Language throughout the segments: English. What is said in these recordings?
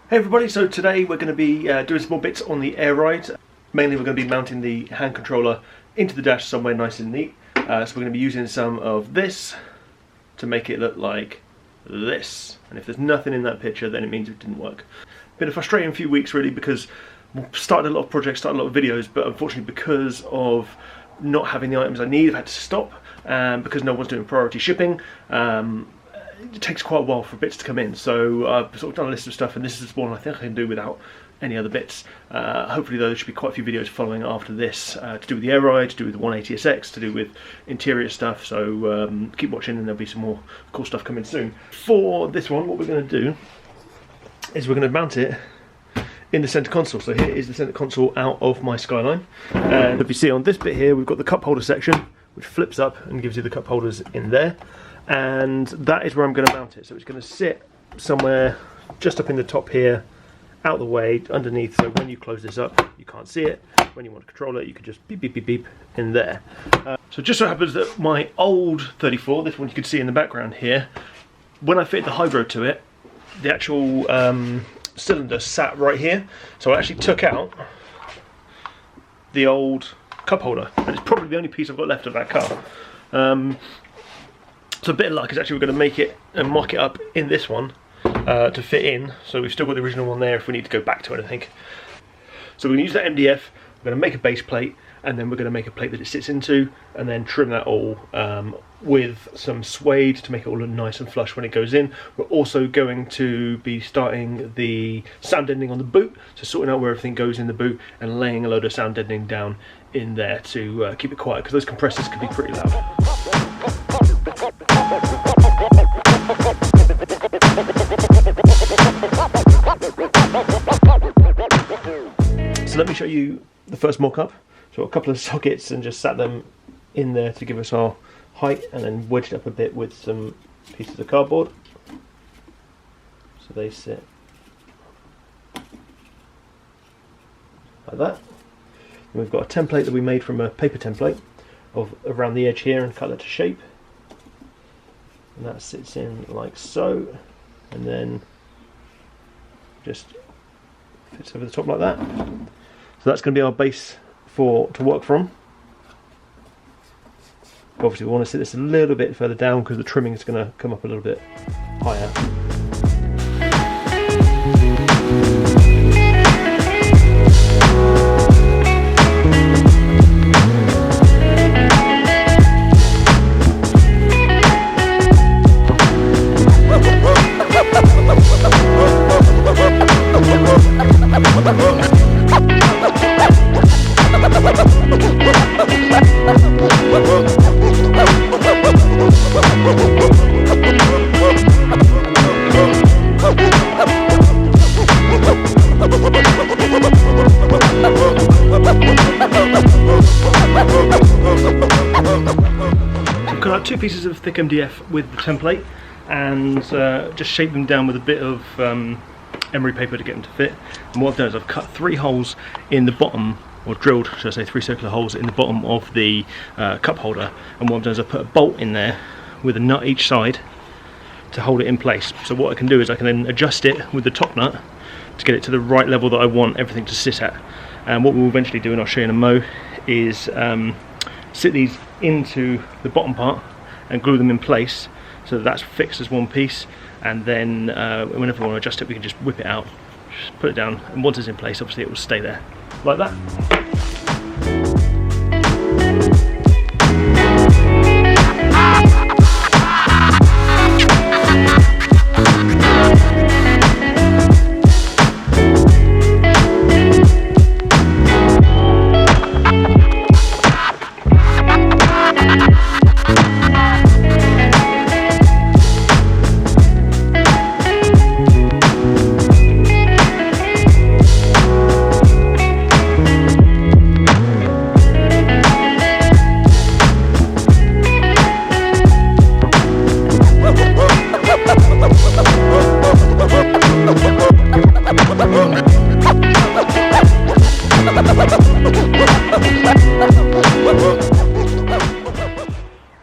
Hey everybody, so today we're going to be doing some more bits on the air ride. Mainly we're going to be mounting the hand controller into the dash somewhere nice and neat. So we're going to be using some of this to make it look like this. And if there's nothing in that picture, then it means it didn't work. Been a frustrating few weeks really, because we started a lot of projects, started a lot of videos, but unfortunately because of not having the items I need, I've had to stop. Because no one's doing priority shipping. It takes quite a while for bits to come in, so I've sort of done a list of stuff, and this is one I think I can do without any other bits. Hopefully though there should be quite a few videos following after this to do with the air ride, to do with the 180SX, to do with interior stuff, so keep watching and there'll be some more cool stuff coming soon. For this one, what we're going to do is we're going to mount it in the centre console. So here is the centre console out of my Skyline, and if you see on this bit here we've got the cup holder section which flips up and gives you the cup holders in there. And that is where I'm going to mount it. So it's going to sit somewhere just up in the top here, out the way, underneath, so when you close this up you can't see it. When you want to control it you can just beep beep beep beep in there. So just so happens that my old 34, this one you can see in the background here, when I fitted the hydro to it, the actual cylinder sat right here, so I actually took out the old cup holder, and it's probably the only piece I've got left of that car. So a bit of luck is actually we're going to make it and mock it up in this one to fit in, so we've still got the original one there if we need to go back to anything. So we're going to use that MDF, we're going to make a base plate, and then we're going to make a plate that it sits into, and then trim that all with some suede to make it all look nice and flush when it goes in. We're also going to be starting the sound deadening on the boot, so sorting out where everything goes in the boot and laying a load of sound deadening down in there to keep it quiet, because those compressors can be pretty loud. So let me show you the first mock-up. So a couple of sockets and just sat them in there to give us our height, and then wedged up a bit with some pieces of cardboard. So they sit like that. And we've got a template that we made from a paper template of around the edge here and cut that to shape. And that sits in like so, and then just fits over the top like that. So that's going to be our base to work from. Obviously we want to sit this a little bit further down because the trimming is going to come up a little bit higher. Cut out two pieces of thick MDF with the template and just shape them down with a bit of emery paper to get them to fit. And what I've done is I've cut 3 holes in the bottom, or drilled, should I say, 3 circular holes in the bottom of the cup holder. And what I've done is I've put a bolt in there with a nut each side to hold it in place. So what I can do is I can then adjust it with the top nut to get it to the right level that I want everything to sit at. And what we'll eventually do, and I'll show you in a mo, is sit these into the bottom part and glue them in place so that that's fixed as one piece, and then whenever we want to adjust it we can just whip it out, just put it down, and once it's in place obviously it will stay there like that.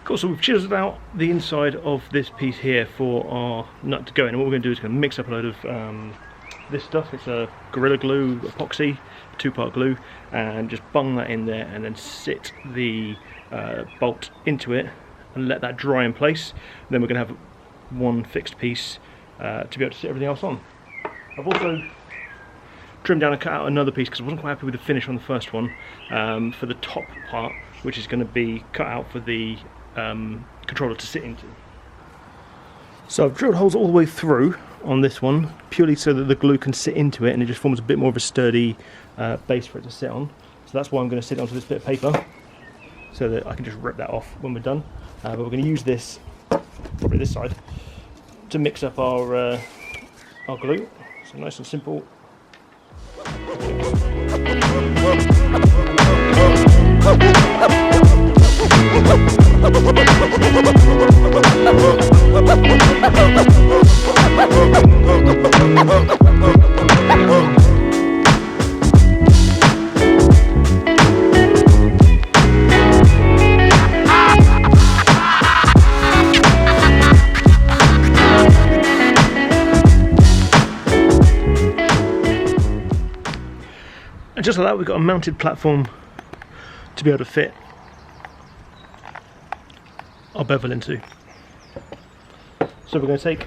Cool, so we've chiseled out the inside of this piece here for our nut to go in, and what we're going to do is going to mix up a load of this stuff. It's a Gorilla Glue epoxy, 2-part glue, and just bung that in there and then sit the bolt into it and let that dry in place. And then we're going to have one fixed piece to be able to sit everything else on. I've also trimmed down and cut out another piece because I wasn't quite happy with the finish on the first one, for the top part, which is going to be cut out for the controller to sit into. So I've drilled holes all the way through on this one, purely so that the glue can sit into it and it just forms a bit more of a sturdy base for it to sit on. So that's why I'm going to sit onto this bit of paper, so that I can just rip that off when we're done. But we're going to use this, probably this side, to mix up our glue. So nice and simple. And just like that, we've got a mounted platform to be able to fit our bevel into. So we're going to take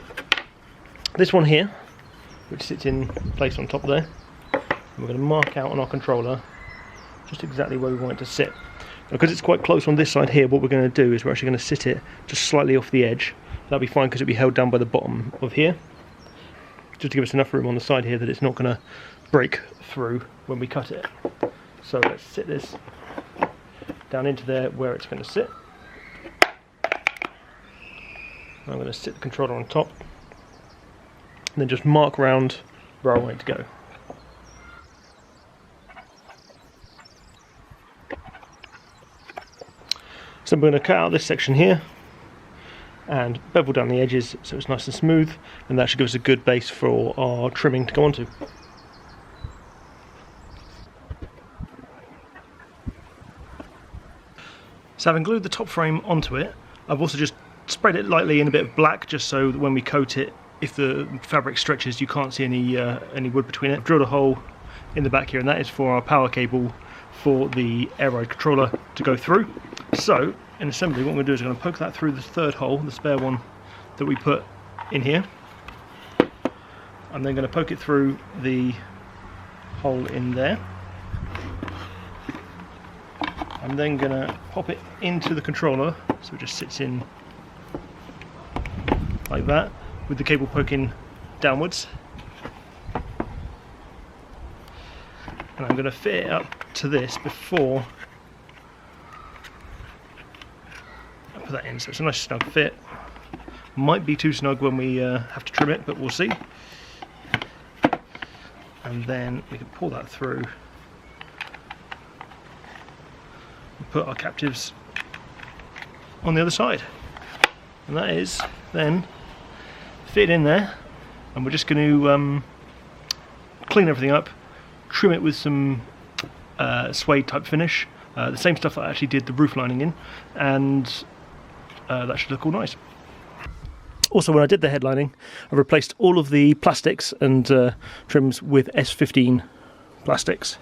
this one here, which sits in place on top there, and we're going to mark out on our controller just exactly where we want it to sit. Now, because it's quite close on this side here, what we're going to do is we're actually going to sit it just slightly off the edge. That'll be fine because it'll be held down by the bottom of here, just to give us enough room on the side here that it's not going to break through when we cut it. So let's sit this down into there where it's going to sit. I'm going to sit the controller on top and then just mark round where I want it to go. So I'm going to cut out this section here and bevel down the edges so it's nice and smooth, and that should give us a good base for our trimming to go onto. So having glued the top frame onto it, I've also just sprayed it lightly in a bit of black, just so that when we coat it, if the fabric stretches, you can't see any wood between it. I've drilled a hole in the back here, and that is for our power cable for the air ride controller to go through. So in assembly, what I'm going to do is I'm going to poke that through the third hole, the spare one that we put in here. I'm then going to poke it through the hole in there. I'm then going to pop it into the controller, so it just sits in like that, with the cable poking downwards. And I'm going to fit it up to this before I put that in, so it's a nice snug fit. Might be too snug when we have to trim it, but we'll see. And then we can pull that through and put our captives on the other side. And that is then fit in there, and we're just going to clean everything up, trim it with some suede type finish, the same stuff that I actually did the roof lining in, and that should look all nice. Also, when I did the headlining, I replaced all of the plastics and trims with S15 plastics.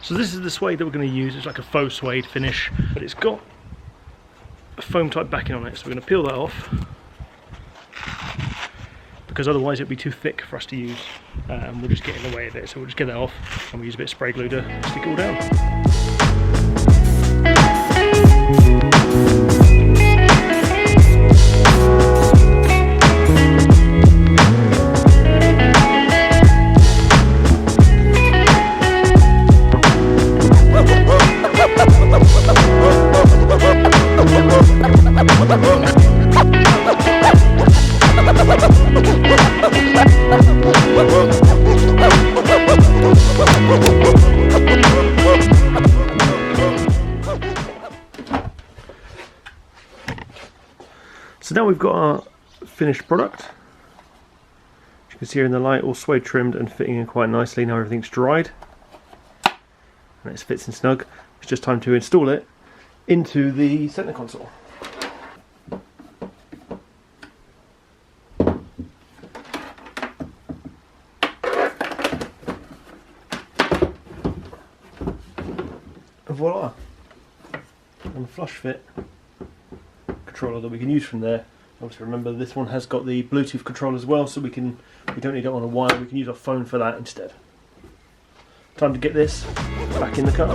So this is the suede that we're going to use. It's like a faux suede finish, but it's got a foam type backing on it, so we're going to peel that off, because otherwise it'd be too thick for us to use, and we'll just get in the way of it. So we'll just get that off, and we'll use a bit of spray glue to stick it all down. So now we've got our finished product. As you can see here in the light, all suede trimmed and fitting in quite nicely. Now everything's dried and it fits in snug. It's just time to install it into the center console. voila, one flush fit controller that we can use from there. Obviously remember this one has got the Bluetooth control as well, so we don't need it on a wire, we can use our phone for that instead. Time to get this back in the car.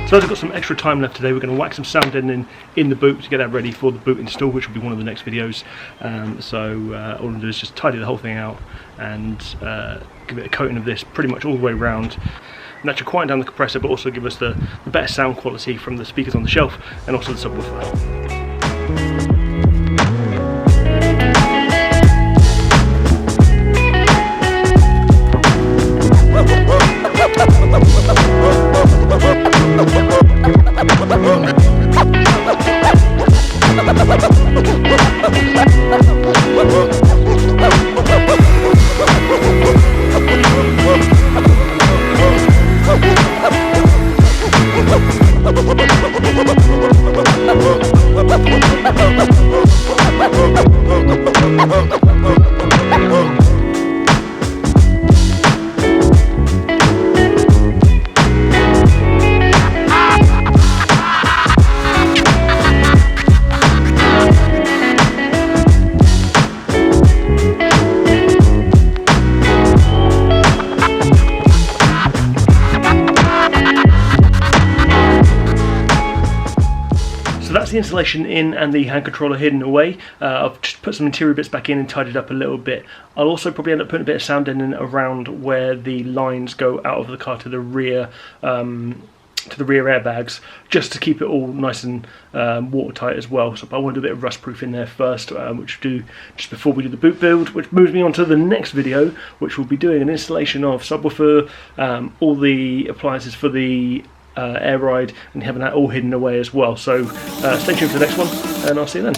So as I've got some extra time left today, we're going to whack some sound deadening in the boot to get that ready for the boot install, which will be one of the next videos. All I'm going to do is just tidy the whole thing out and give it a coating of this pretty much all the way around. And that should quieten down the compressor, but also give us the better sound quality from the speakers on the shelf and also the subwoofer. So that's the installation in and the hand controller hidden away. I've just put some interior bits back in and tidied up a little bit. I'll also probably end up putting a bit of sound deadening around where the lines go out of the car to the rear airbags, just to keep it all nice and watertight as well. So I want to do a bit of rust proof in there first, which we'll do just before we do the boot build, which moves me on to the next video, which will be doing an installation of subwoofer, all the appliances for the air ride, and having that all hidden away as well. So stay tuned for the next one, and I'll see you then.